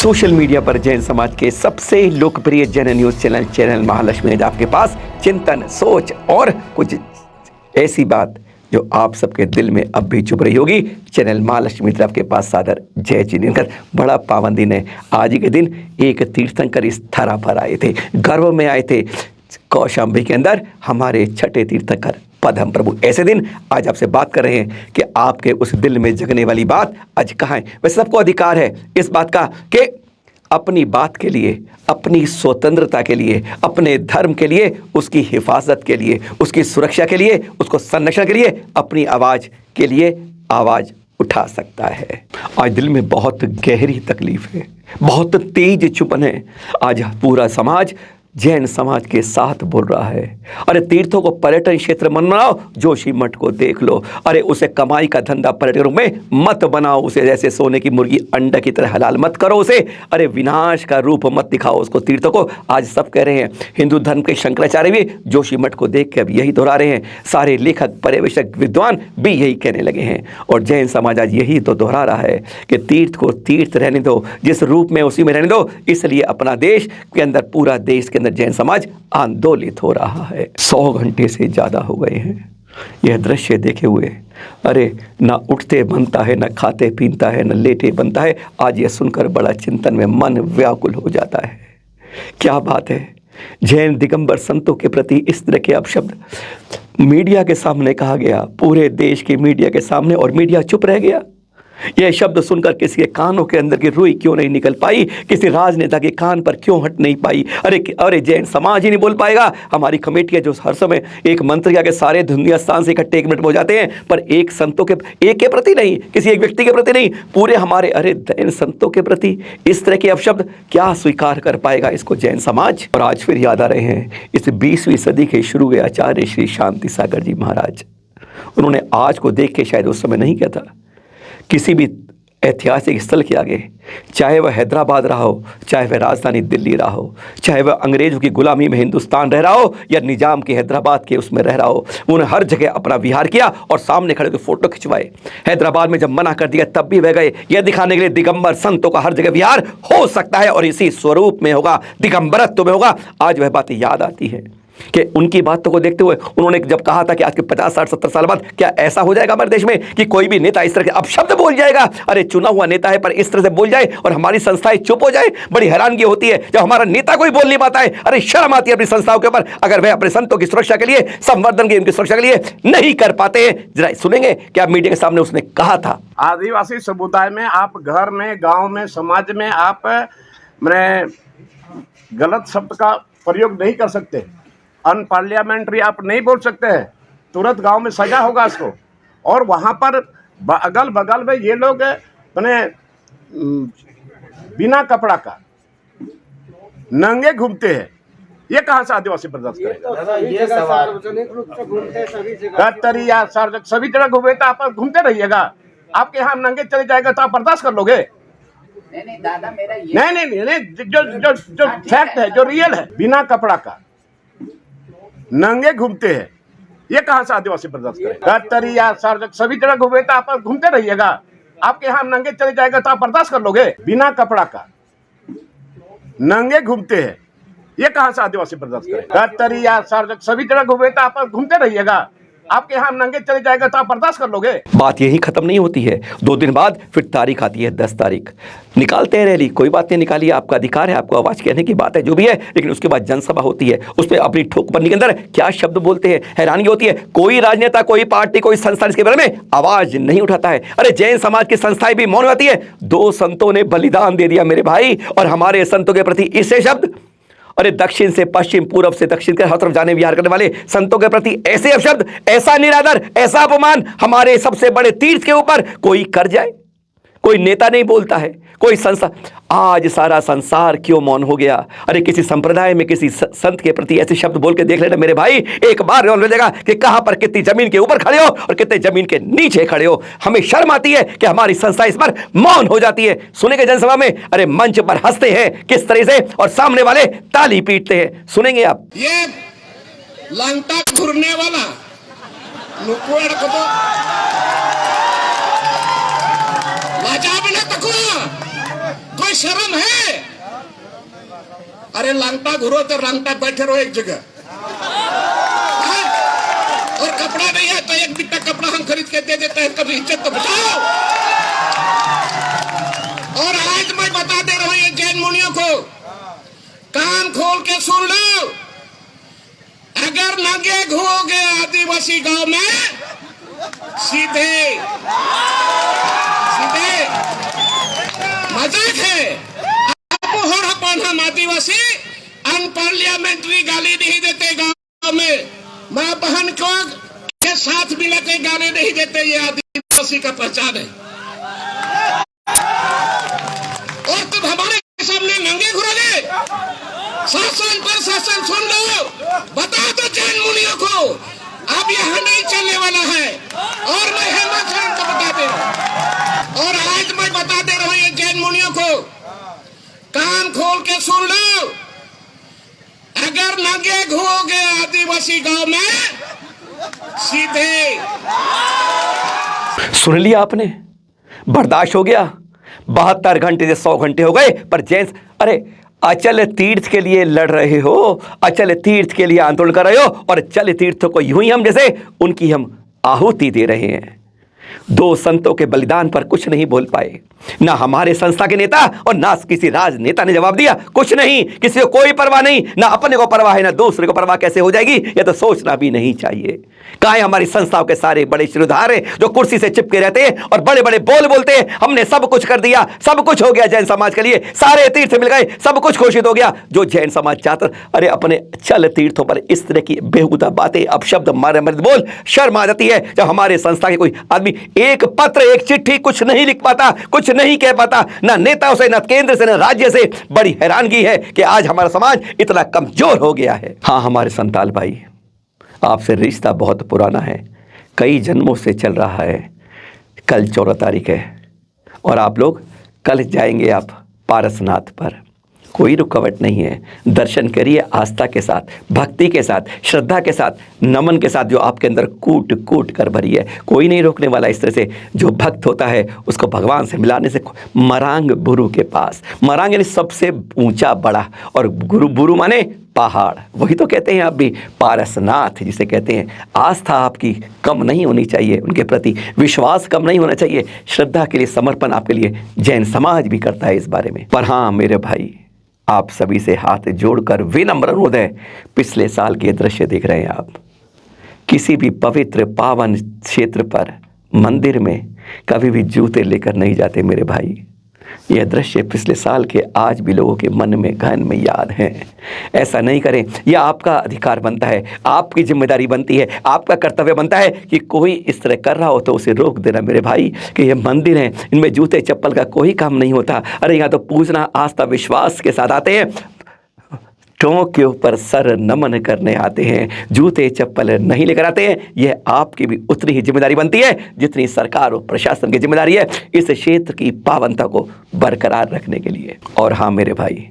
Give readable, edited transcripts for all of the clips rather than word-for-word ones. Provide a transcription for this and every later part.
Social media पर जैन समाज के सबसे लोकप्रिय जैन न्यूज चैनल महालक्ष्मी ने आपके पास चिंतन, सोच और कुछ ऐसी बात जो आप सबके दिल में अब भी चुप रही होगी। चैनल महालक्ष्मी तरफ के पास सादर जय जिनकर बड़ा पावन दिन है। आज के दिन एक तीर्थंकर इस धरा पर आए थे, गर्व में आए थे। कौशाम्बी के अंदर हमारे छठे तीर्थंकर पद्म प्रभु ऐसे दिन आज आपसे बात कर रहे हैं कि आपके उस दिल में जगने वाली बात आज कहाँ है। वैसे सबको अधिकार है इस बात का कि अपनी बात के लिए, अपनी स्वतंत्रता के लिए, अपने धर्म के लिए, उसकी हिफाजत के लिए, उसकी सुरक्षा के लिए, उसको संरक्षण के लिए, अपनी आवाज़ के लिए आवाज़ उठा सकता है। आज दिल में बहुत गहरी तकलीफ है, बहुत तेज चुपन है। आज पूरा समाज जैन समाज के साथ बोल रहा है, अरे तीर्थों को पर्यटन क्षेत्र मत बनाओ, जोशी मठ को देख लो। अरे उसे कमाई का धंधा पर्यटन रूप में मत बनाओ, उसे जैसे सोने की मुर्गी अंडा की तरह हलाल मत करो उसे। अरे विनाश का रूप मत दिखाओ उसको तीर्थों को। आज सब कह रहे हैं, हिंदू धर्म के शंकराचार्य भी जोशी मठ को देख के अब यही दोहरा रहे हैं, सारे लेखक, पर्यवेक्षक, विद्वान भी यही कहने लगे हैं। और जैन समाज आज यही तो दोहरा रहा है कि तीर्थ को तीर्थ रहने दो, जिस रूप में उसी में रहने दो। इसलिए अपना देश के अंदर, पूरा देश के अंदर जैन समाज आंदोलित हो रहा है। 100 घंटे से ज्यादा हो गए हैं यह दृश्य देखे हुए। अरे ना उठते बनता है, ना खाते पीता है, ना लेटे बनता है। आज यह सुनकर बड़ा चिंतन में मन व्याकुल हो जाता है। क्या बात है, जैन दिगंबर संतों के प्रति इस तरह के अपशब्द मीडिया के सामने कहा गया, पूरे देश के मीडिया के सामने, और मीडिया चुप रह गया। यह शब्द सुनकर किसी के कानों के अंदर की रुई क्यों नहीं निकल पाई, किसी राजनेता के कान पर क्यों हट नहीं पाई। अरे जैन समाज ही नहीं बोल पाएगा। हमारी कमेटियां जो हर समय एक मंत्र के आगे सारे दुनिया स्थान से इकट्ठे 1 मिनट में हो जाते हैं, पर एक संतों के, एक के प्रति नहीं, किसी एक व्यक्ति के प्रति नहीं, पूरे हमारे अरे जैन संतों के प्रति इस तरह के अपशब्द क्या स्वीकार कर पाएगा इसको जैन समाज। और आज फिर याद आ रहे हैं इस 20वीं सदी के शुरू हुए आचार्य श्री शांति सागर जी महाराज। उन्होंने आज को देख के शायद उस समय नहीं किया था, किसी भी ऐतिहासिक स्थल के आगे, चाहे वह हैदराबाद रहा हो, चाहे वह राजधानी दिल्ली रहा हो, चाहे वह अंग्रेजों की गुलामी में हिंदुस्तान रह रहा हो या निजाम के हैदराबाद के उसमें रह रहा हो, उन्होंने हर जगह अपना विहार किया और सामने खड़े होकर फोटो खिंचवाए। हैदराबाद में जब मना कर दिया तब भी वह गए, यह दिखाने के लिए दिगंबर संतों का हर जगह विहार हो सकता है और इसी स्वरूप में होगा, दिगंबरत्व में होगा। आज वह बातें याद आती है कि उनकी बातों को देखते हुए उन्होंने जब कहा था कि आज के 50, 60, 70 साल बाद क्या ऐसा हो जाएगा हमारे देश में कि कोई भी नेता इस तरह के अपशब्द बोल जाएगा। अरे चुना हुआ नेता है पर इस तरह से बोल जाए और हमारी संस्थाएं चुप हो जाए। बड़ी हैरानगी होती है जब हमारा नेता कोई बोल नहीं पाता है। अरे शर्म आती है अपनी संस्थाओं के ऊपर, अगर वह अपने संतों की सुरक्षा के लिए, संवर्धन की, उनकी सुरक्षा के लिए नहीं कर पाते हैं। जरा सुनेंगे क्या मीडिया के सामने उसने कहा था। आदिवासी समुदाय में आप घर में, गांव में, समाज में आप गलत शब्द का प्रयोग नहीं कर सकते, अनपार्लियामेंट्री आप नहीं बोल सकते हैं, तुरंत गांव में सजा होगा इसको। और वहां पर अगल बगल में ये लोग बिना कपड़ा का नंगे घूमते हैं, ये कहां से आदिवासी बर्दाश्त करेगा। सार्वजनिक सभी जगह घूमे तो आप घूमते रहिएगा, आपके यहाँ नंगे चले जाएगा तो आप बर्दाश्त कर लोगे। नहीं दादा, मेरा ये नहीं, जो फैक्ट है, जो रियल है, बिना कपड़ा का नंगे घूमते हैं, ये कहां से आदिवासी बर्दाश्त करेगा। सार्वजनिक सभी जगह घूमे तो आप घूमते रहिएगा, आपके यहाँ नंगे चले जाएगा तो आप बर्दाश्त कर लोगे। बिना कपड़ा का नंगे घूमते हैं, ये कहां से आदिवासी बर्दाश्त करेगा। सार्वजनिक सभी जगह घूमे तो आप घूमते रहिएगा, आपके यहाँ नंगे चले जाएगा तो आप बर्दाश्त कर लोगे। बात यही खत्म नहीं होती है। 2 दिन बाद फिर तारीख आती है, 10 तारीख। निकालते हैं रैली, कोई बात नहीं निकालिए, आपका अधिकार है, आपको आवाज कहने की बात है, जो भी है। लेकिन उसके बाद जनसभा होती है, उस पर अपनी ठोक बनने के अंदर क्या शब्द बोलते हैं, हैरानी होती है। कोई राजनेता, कोई पार्टी, कोई संस्थान इसके बारे में आवाज नहीं उठाता है। अरे जैन समाज की संस्थाएं भी मौन होती है। 2 संतों ने बलिदान दे दिया मेरे भाई, और हमारे संतों के प्रति इससे शब्द, अरे दक्षिण से पश्चिम, पूर्व से दक्षिण के हर तरफ जाने विहार करने वाले संतों के प्रति ऐसे अपशब्द, ऐसा निरादर, ऐसा अपमान हमारे सबसे बड़े तीर्थ के ऊपर कोई कर जाए। कोई नेता नहीं बोलता है, कोई संस्था। आज सारा संसार क्यों मौन हो गया। अरे किसी संप्रदाय में किसी संत के प्रति ऐसे शब्द बोल के देख लेना मेरे भाई, एक बार हो जाएगा कि कहां पर कितनी जमीन के ऊपर खड़े हो और कितने जमीन के नीचे खड़े हो। हमें शर्म आती है कि हमारी संस्था इस पर मौन हो जाती है। सुनेंगे जनसभा में, अरे मंच पर हंसते हैं किस तरह से और सामने वाले ताली पीटते हैं, सुनेंगे आप। ये लंका घूरने वाला नुकुड़ को तो लाजा बना तको कोई शर्म है? अरे लांगटा घुरो तो लांगटा बैठे रहो एक जगह। हाँ? और कपड़ा नहीं है तो एक बिट्टा कपड़ा हम खरीद के दे देते हैं, कभी इज्जत तो बचाओ। और आज मैं बता दे रहा हूं ये जैन मुनियों को, कान खोल के सुन लो, अगर नंगे घूमोगे आदिवासी गांव में सीधे सीधे मजाक है। आपको हम आदिवासी अनपार्लियामेंट्री गाली नहीं देते गांव में, माँ बहन को के साथ मिलते गाली नहीं देते, ये आदिवासी का पहचान है। और तुम हमारे सामने नंगे घुरोगे? शासन पर शासन सुन लो, बता दो जैन मुनियों को अब यहाँ नहीं चलने वाला है। और मैं हेमंत सोरेन को बता दे रहा हूं, और आज मैं बता दे रहा हूं ये जैन मुनियों को, कान खोल के सुन लो, अगर नंगे घूमोगे आदिवासी गांव में सीधे। सुन लिया आपने? बर्दाश्त हो गया? 72 घंटे से 100 घंटे हो गए, पर जेंट्स अरे अचल तीर्थ के लिए लड़ रहे हो, अचल तीर्थ के लिए आंदोलन कर रहे हो, और चल तीर्थ को यूं ही हम जैसे उनकी हम आहुति दे रहे हैं। 2 संतों के बलिदान पर कुछ नहीं बोल पाए, ना हमारे संस्था के नेता और ना किसी राजनेता ने जवाब दिया। कुछ नहीं, किसी को कोई परवाह नहीं, ना अपने को परवाह है ना दूसरे को परवाह। कैसे हो जाएगी यह तो सोचना भी नहीं चाहिए। कहाँ है हमारी संस्थाओं के सारे बड़े शिरोधार जो कुर्सी से चिपके रहते हैं और बड़े बड़े बोल बोलते हैं हमने सब कुछ कर दिया, सब कुछ हो गया जैन समाज के लिए, सारे तीर्थ मिल गए, सब कुछ घोषित हो गया। जो जैन समाज चाहता, अरे अपने चल तीर्थों पर इस तरह की बेहुदा बातें, अपशब्द, मारे मर्द बोल, शर्म आ जाती है जब हमारे संस्था के कोई आदमी एक पत्र, एक चिट्ठी कुछ नहीं लिख पाता, कुछ नहीं कह पाता, ना नेताओं से, ना केंद्र से, ना राज्य से। बड़ी हैरानगी है कि आज हमारा समाज इतना कमजोर हो गया है। हाँ हमारे संताल भाई, आपसे रिश्ता बहुत पुराना है, कई जन्मों से चल रहा है। कल 14 तारीख है और आप लोग कल जाएंगे आप पारसनाथ पर, कोई रुकावट नहीं है। दर्शन करिए आस्था के साथ, भक्ति के साथ, श्रद्धा के साथ, नमन के साथ, जो आपके अंदर कूट कूट कर भरी है। कोई नहीं रोकने वाला। इस तरह से जो भक्त होता है उसको भगवान से मिलाने से, मरांग बुरु के पास, मरांग यानी सबसे ऊंचा बड़ा, और गुरु बुरु माने पहाड़, वही तो कहते हैं आप भी पारसनाथ जिसे कहते हैं। आस्था आपकी कम नहीं होनी चाहिए, उनके प्रति विश्वास कम नहीं होना चाहिए, श्रद्धा के लिए समर्पण आपके लिए जैन समाज भी करता है इस बारे में। पर हाँ मेरे भाई, आप सभी से हाथ जोड़कर विनम्र अनुरोध है, पिछले साल के दृश्य देख रहे हैं आप, किसी भी पवित्र पावन क्षेत्र पर, मंदिर में कभी भी जूते लेकर नहीं जाते मेरे भाई। यह दृश्य पिछले साल के आज भी लोगों के मन में गहन में याद हैं। ऐसा नहीं करें, यह आपका अधिकार बनता है, आपकी जिम्मेदारी बनती है, आपका कर्तव्य बनता है कि कोई इस तरह कर रहा हो तो उसे रोक देना मेरे भाई। कि ये मंदिर हैं, इनमें जूते चप्पल का कोई काम नहीं होता। अरे यहाँ तो पूजना आस्था विश्वास के साथ आते हैं, टों के ऊपर सर नमन करने आते हैं, जूते चप्पल नहीं लेकर आते हैं। यह आपकी भी उतनी ही जिम्मेदारी बनती है जितनी सरकार और प्रशासन की जिम्मेदारी है इस क्षेत्र की पावनता को बरकरार रखने के लिए। और हाँ मेरे भाई,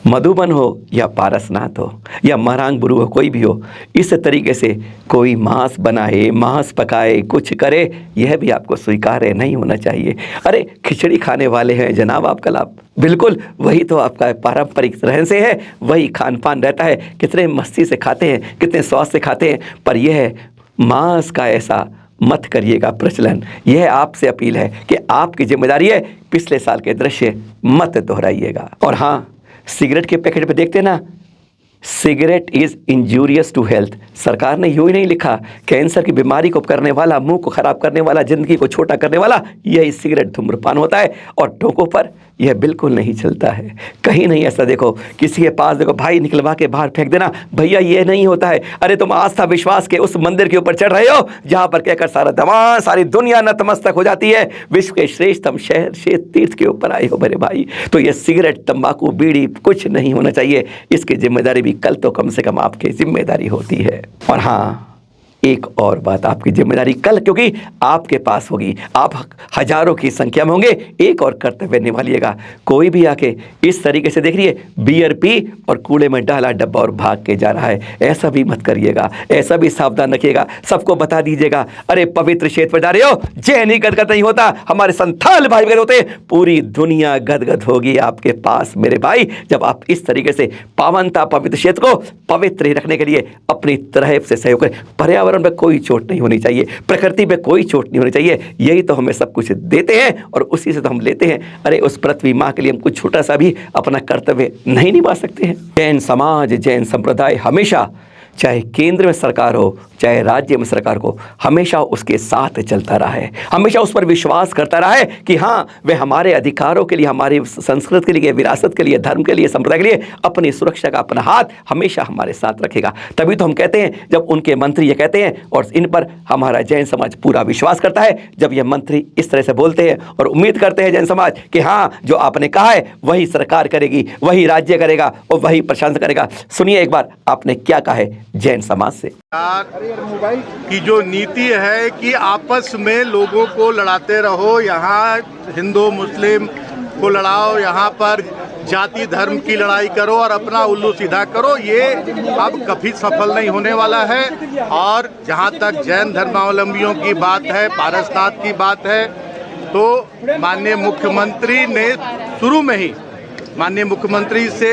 मधुबन हो या पारसनाथ हो या मरांग बुरु हो, कोई भी हो, इस तरीके से कोई मांस बनाए, मांस पकाए, कुछ करे, यह भी आपको स्वीकार्य नहीं होना चाहिए। अरे खिचड़ी खाने वाले हैं जनाब आप कल, आप बिल्कुल वही तो आपका पारंपरिक रहन से है, वही खान पान रहता है। कितने मस्ती से खाते हैं, कितने स्वाद से खाते हैं, पर यह मांस का ऐसा मत करिएगा प्रचलन। यह आपसे अपील है कि आपकी जिम्मेदारी है, पिछले साल के दृश्य मत दोहराइएगा। और हाँ, सिगरेट के पैकेट पे देखते ना, cigarette is injurious to health. सरकार ने यूं ही नहीं लिखा, कैंसर की बीमारी को करने वाला, मुंह को खराब करने वाला, जिंदगी को छोटा करने वाला यही सिगरेट धूम्रपान होता है। और ठोकों पर यह बिल्कुल नहीं चलता है, कहीं नहीं ऐसा। देखो किसी के पास देखो भाई निकलवा के बाहर फेंक देना, भैया ये नहीं होता है। अरे तुम आस्था विश्वास के उस मंदिर के ऊपर चढ़ रहे हो जहां पर कहकर सारा दमा, सारी दुनिया नतमस्तक हो जाती है। विश्व के श्रेष्ठतम शहर श्रेष्ठ तीर्थ के ऊपर आए हो मेरे भाई, तो ये सिगरेट, तंबाकू, बीड़ी कुछ नहीं होना चाहिए। इसकी जिम्मेदारी भी कल तो कम से कम आपकी जिम्मेदारी होती है। और हाँ, एक और बात, आपकी जिम्मेदारी कल क्योंकि आपके पास होगी, आप हजारों की संख्या में होंगे, एक और कर्तव्य निभाइएगा। कोई भी आके इस तरीके से देख रही है बियर पी और कूड़े में डाला डब्बा और भाग के जा रहा है, ऐसा भी मत करिएगा, ऐसा भी सावधान रखिएगा। सबको बता दीजिएगा, अरे पवित्र क्षेत्र पर जा रहे हो, जय नहीं गदगद नहीं होता, हमारे संथाल भाई वगैरह होते, पूरी दुनिया गदगद होगी आपके पास मेरे भाई, जब आप इस तरीके से पावनता पवित्र क्षेत्र को पवित्र रखने के लिए अपनी तरफ से सहयोग करें। पर्यावरण में कोई चोट नहीं होनी चाहिए, प्रकृति में कोई चोट नहीं होनी चाहिए, यही तो हमें सब कुछ देते हैं और उसी से तो हम लेते हैं। अरे उस पृथ्वी माँ के लिए हम कुछ छोटा सा भी अपना कर्तव्य नहीं निभा सकते हैं? जैन समाज, जैन संप्रदाय हमेशा, चाहे केंद्र में सरकार हो चाहे राज्य में सरकार को, हमेशा उसके साथ चलता रहा है, हमेशा उस पर विश्वास करता रहा है कि हाँ वे हमारे अधिकारों के लिए, हमारी संस्कृति के लिए, विरासत के लिए, धर्म के लिए, संप्रदाय के लिए अपनी सुरक्षा का अपना हाथ हमेशा हमारे साथ रखेगा। तभी तो हम कहते हैं, जब उनके मंत्री ये कहते हैं और इन पर हमारा जैन समाज पूरा विश्वास करता है, जब ये मंत्री इस तरह से बोलते हैं और उम्मीद करते हैं जैन समाज कि हाँ जो आपने कहा है वही सरकार करेगी, वही राज्य करेगा और वही प्रशासन करेगा। सुनिए एक बार आपने क्या कहा है जैन समाज से। की जो नीति है कि आपस में लोगों को लड़ाते रहो, यहाँ हिंदू मुस्लिम को लड़ाओ, यहाँ पर जाति धर्म की लड़ाई करो और अपना उल्लू सीधा करो, ये अब कभी सफल नहीं होने वाला है। और जहाँ तक जैन धर्मावलंबियों की बात है, पारसनाथ की बात है, तो माननीय मुख्यमंत्री ने शुरू में ही माननीय मुख्यमंत्री से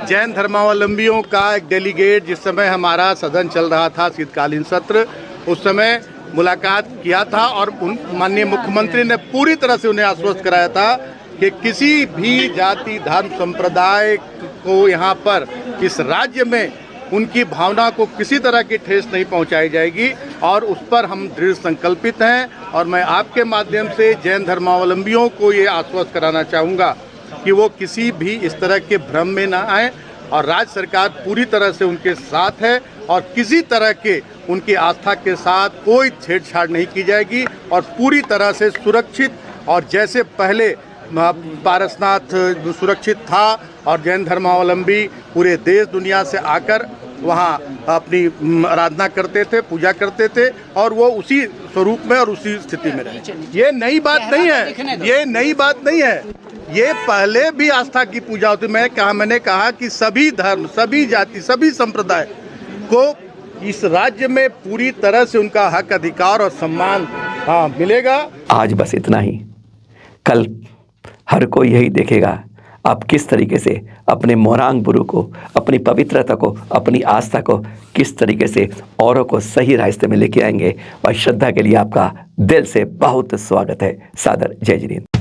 जैन धर्मावलंबियों का एक डेलीगेट, जिस समय हमारा सदन चल रहा था शीतकालीन सत्र, उस समय मुलाकात किया था और उन माननीय मुख्यमंत्री ने पूरी तरह से उन्हें आश्वस्त कराया था कि किसी भी जाति धर्म संप्रदाय को यहाँ पर इस राज्य में उनकी भावना को किसी तरह की ठेस नहीं पहुँचाई जाएगी और उस पर हम दृढ़ संकल्पित हैं। और मैं आपके माध्यम से जैन धर्मावलंबियों को ये आश्वस्त कराना चाहूँगा कि वो किसी भी इस तरह के भ्रम में ना आए और राज्य सरकार पूरी तरह से उनके साथ है और किसी तरह के उनकी आस्था के साथ कोई छेड़छाड़ नहीं की जाएगी और पूरी तरह से सुरक्षित, और जैसे पहले पारसनाथ सुरक्षित था और जैन धर्मावलंबी पूरे देश दुनिया से आकर वहाँ अपनी आराधना करते थे, पूजा करते थे और वो उसी स्वरूप में और उसी स्थिति में रहे। ये नई बात नहीं है, ये नई बात नहीं है, ये पहले भी आस्था की पूजा होती। मैंने कहा कि सभी धर्म, सभी जाति, सभी संप्रदाय को इस राज्य में पूरी तरह से उनका हक, अधिकार और सम्मान मिलेगा। आज बस इतना ही, कल हर कोई यही देखेगा आप किस तरीके से अपने मोरांग गुरु को, अपनी पवित्रता को, अपनी आस्था को किस तरीके से औरों को सही रास्ते में लेके आएंगे। और श्रद्धा के लिए आपका दिल से बहुत स्वागत है। सादर जय जिनेंद्र।